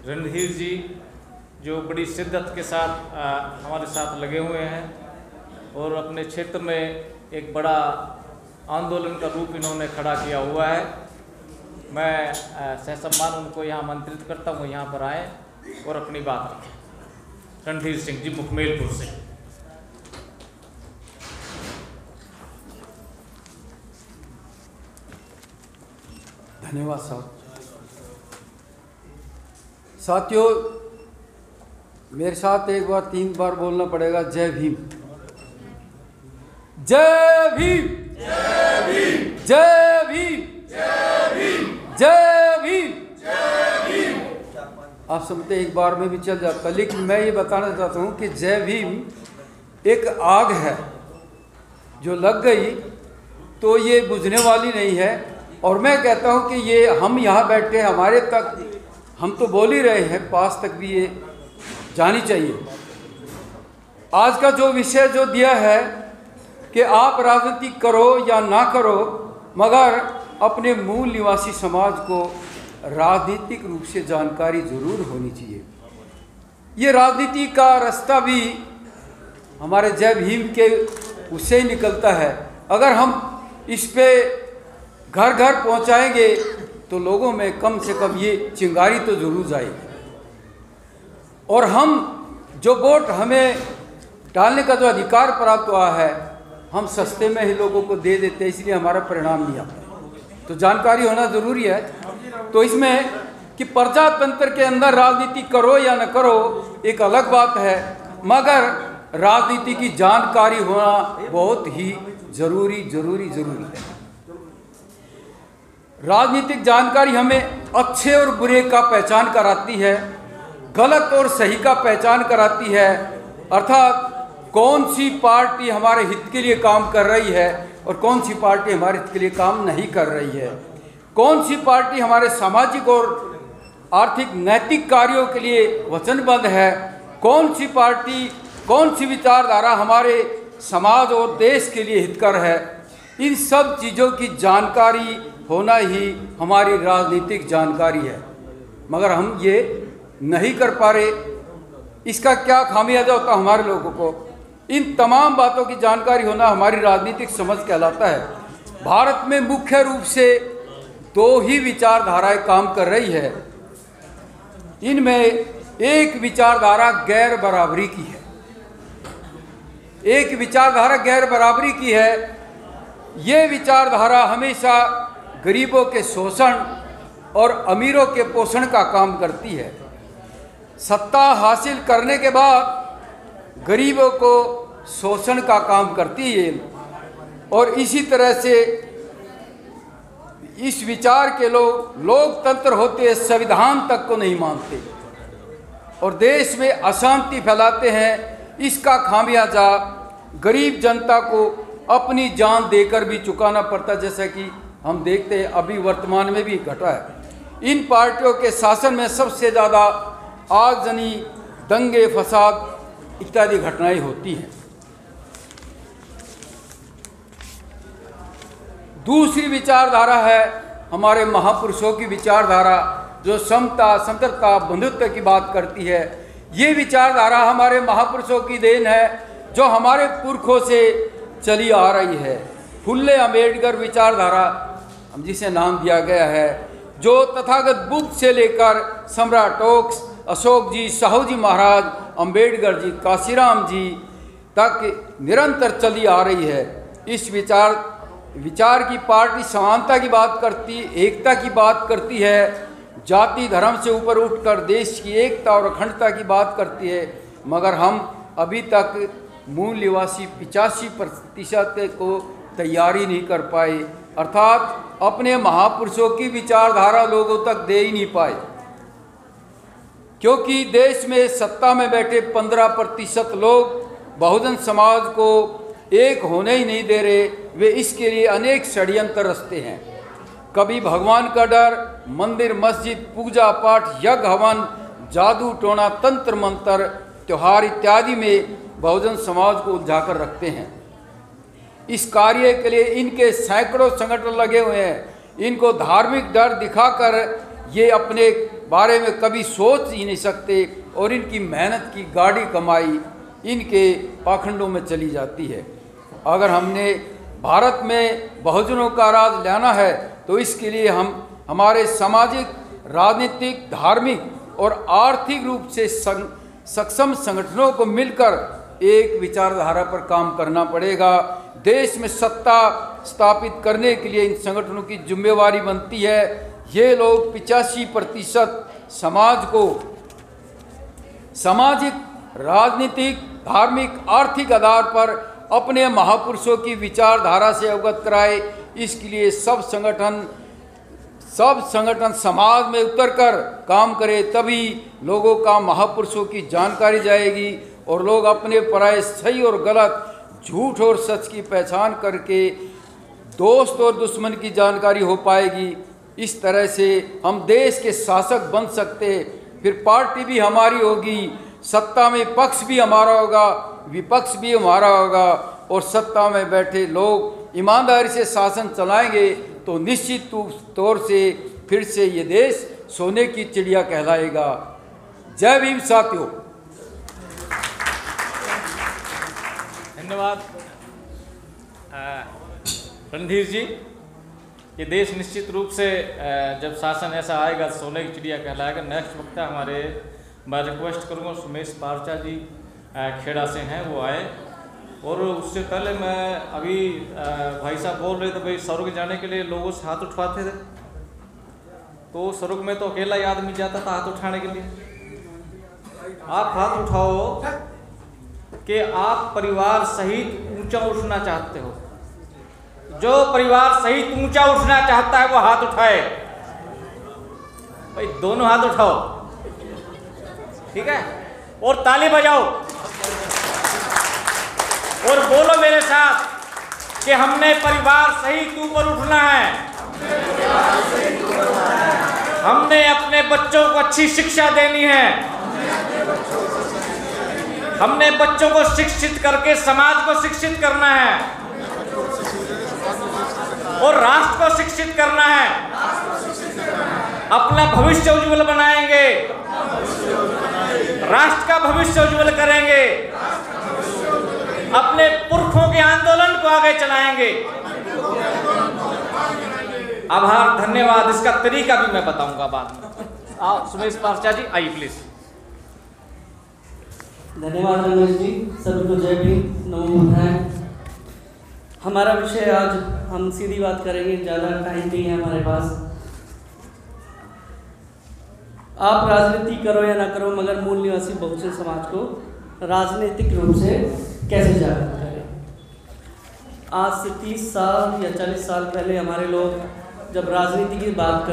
रणधीर जी जो बड़ी शिद्दत के साथ हमारे साथ लगे हुए हैं और अपने क्षेत्र में एक बड़ा आंदोलन का रूप इन्होंने खड़ा किया हुआ है। मैं सहसम्मान उनको यहाँ आमंत्रित करता हूँ, यहाँ पर आए और अपनी बात रखें। रणधीर सिंह जी मुखमेलपुर से। धन्यवाद साहब। साथियों, मेरे साथ एक बार 3 बार बोलना पड़ेगा। जय भीम, जय भीम, जय भीम, जय भीम, जय भीम, जय भीम, जय भीम। आप समझते एक बार में भी चल जाता, लेकिन मैं ये बताना चाहता हूँ कि जय भीम एक आग है जो लग गई तो ये बुझने वाली नहीं है। और मैं कहता हूँ कि ये हम यहाँ बैठे हमारे तक हम तो बोल ही रहे हैं, पास तक भी ये जानी चाहिए। आज का जो विषय जो दिया है कि आप राजनीति करो या ना करो, मगर अपने मूल निवासी समाज को राजनीतिक रूप से जानकारी जरूर होनी चाहिए। ये राजनीति का रास्ता भी हमारे जय भीम के उससे ही निकलता है। अगर हम इस पे घर घर पहुंचाएंगे तो लोगों में कम से कम ये चिंगारी तो जरूर जाएगी। और हम जो वोट हमें डालने का जो अधिकार प्राप्त हुआ है, हम सस्ते में ही लोगों को दे देते हैं, इसलिए हमारा परिणाम नहीं आता। तो जानकारी होना जरूरी है। तो इसमें कि प्रजातंत्र के अंदर राजनीति करो या न करो एक अलग बात है, मगर राजनीति की जानकारी होना बहुत ही जरूरी है। राजनीतिक जानकारी हमें अच्छे और बुरे का पहचान कराती है, गलत और सही का पहचान कराती है। अर्थात कौन सी पार्टी हमारे हित के लिए काम कर रही है और कौन सी पार्टी हमारे हित के लिए काम नहीं कर रही है। कौन सी पार्टी हमारे सामाजिक और आर्थिक नैतिक कार्यों के लिए वचनबद्ध है, कौन सी पार्टी, कौन सी विचारधारा हमारे समाज और देश के लिए हितकर है। इन सब चीज़ों की जानकारी होना ही हमारी राजनीतिक जानकारी है, मगर हम ये नहीं कर पा रहे। इसका क्या खामियाजा होता हमारे लोगों को? इन तमाम बातों की जानकारी होना हमारी राजनीतिक समझ कहलाता है। भारत में मुख्य रूप से 2 ही विचारधाराएं काम कर रही है। इनमें एक विचारधारा गैर बराबरी की है, एक विचारधारा गैर बराबरी की है। ये विचारधारा हमेशा गरीबों के शोषण और अमीरों के पोषण का काम करती है। सत्ता हासिल करने के बाद गरीबों को शोषण का काम करती है। और इसी तरह से इस विचार के लोग लोकतंत्र होते संविधान तक को नहीं मानते और देश में अशांति फैलाते हैं। इसका खामियाजा गरीब जनता को अपनी जान देकर भी चुकाना पड़ता, जैसा कि हम देखते हैं अभी वर्तमान में भी घटा है। इन पार्टियों के शासन में सबसे ज़्यादा आगजनी, दंगे, फसाद इत्यादि घटनाएं होती हैं। दूसरी विचारधारा है हमारे महापुरुषों की विचारधारा, जो समता, समता, बंधुत्व की बात करती है। ये विचारधारा हमारे महापुरुषों की देन है, जो हमारे पुरखों से चली आ रही है। फुल्ले अम्बेडकर विचारधारा हम जिसे नाम दिया गया है, जो तथागत बुद्ध से लेकर सम्राट ओक्स, अशोक जी, साहू जी महाराज, अम्बेडकर जी, काशीराम जी तक निरंतर चली आ रही है। इस विचार की पार्टी समानता की बात करती, एकता की बात करती है, जाति धर्म से ऊपर उठकर देश की एकता और अखंडता की बात करती है। मगर हम अभी तक मूल निवासी 85% को तैयारी नहीं कर पाए, अर्थात अपने महापुरुषों की विचारधारा लोगों तक दे ही नहीं पाए। क्योंकि देश में सत्ता में बैठे 15% लोग बहुजन समाज को एक होने ही नहीं दे रहे। वे इसके लिए अनेक षड्यंत्र रचते हैं। कभी भगवान का डर, मंदिर मस्जिद, पूजा पाठ, यज्ञ हवन, जादू टोना, तंत्र मंत्र, त्योहार इत्यादि में बहुजन समाज को उलझाकर रखते हैं। इस कार्य के लिए इनके सैकड़ों संगठन लगे हुए हैं। इनको धार्मिक डर दिखाकर ये अपने बारे में कभी सोच ही नहीं सकते और इनकी मेहनत की गाड़ी कमाई इनके पाखंडों में चली जाती है। अगर हमने भारत में बहुजनों का राज लाना है तो इसके लिए हम हमारे सामाजिक, राजनीतिक, धार्मिक और आर्थिक रूप से सक्षम संगठनों को मिलकर एक विचारधारा पर काम करना पड़ेगा। देश में सत्ता स्थापित करने के लिए इन संगठनों की जिम्मेवारी बनती है। ये लोग 85% समाज को सामाजिक, राजनीतिक, धार्मिक, आर्थिक आधार पर अपने महापुरुषों की विचारधारा से अवगत कराए। इसके लिए सब संगठन समाज में उतरकर काम करे, तभी लोगों का महापुरुषों की जानकारी जाएगी और लोग अपने पराये सही और गलत, झूठ और सच की पहचान करके दोस्त और दुश्मन की जानकारी हो पाएगी। इस तरह से हम देश के शासक बन सकते। फिर पार्टी भी हमारी होगी, सत्ता में पक्ष भी हमारा होगा, विपक्ष भी हमारा होगा और सत्ता में बैठे लोग ईमानदारी से शासन चलाएंगे तो निश्चित तौर से फिर से ये देश सोने की चिड़िया कहलाएगा। जय भीम साथियों। धन्यवाद रणधीर जी। ये देश निश्चित रूप से जब शासन ऐसा आएगा सोने की चिड़िया कहलाएगा। नेक्स्ट वक्ता मैं रिक्वेस्ट करूँगा सुमेश पारचा जी खेड़ा से हैं, वो आए। और उससे पहले मैं अभी भाई साहब बोल रहे थे भाई स्वर्ग जाने के लिए लोगों से हाथ उठवाते थे, तो स्वर्ग में तो अकेला ही आदमी जाता था हाथ उठाने के लिए। आप हाथ उठाओ कि आप परिवार सहित ऊंचा उठना चाहते हो। जो परिवार सहित ऊंचा उठना चाहता है वो हाथ उठाए। भाई दोनों हाथ उठाओ, ठीक है, और ताली बजाओ और बोलो मेरे साथ कि हमने परिवार सहित ऊपर उठना है। हमने अपने बच्चों को अच्छी शिक्षा देनी है। हमने बच्चों को शिक्षित करके समाज को शिक्षित करना है और राष्ट्र को शिक्षित करना है। अपना भविष्य उज्जवल बनाएंगे, राष्ट्र का भविष्य उज्जवल करेंगे, अपने पुरखों के आंदोलन को आगे चलाएंगे। आभार, धन्यवाद। इसका तरीका भी मैं बताऊंगा बाद में। आओ सुमेश पारचा जी, आइए प्लीज। धन्यवाद रमेश जी। सभी को जय भीम, नमो बुद्धाय। हमारा विषय आज हम सीधी बात करेंगे, ज़्यादा टाइम नहीं है हमारे पास। आप राजनीति करो या ना करो, मगर मूल निवासी बहुजन समाज को राजनीतिक रूप से कैसे जागरूक करें। आज से 30 साल या 40 साल पहले हमारे लोग जब राजनीति की बात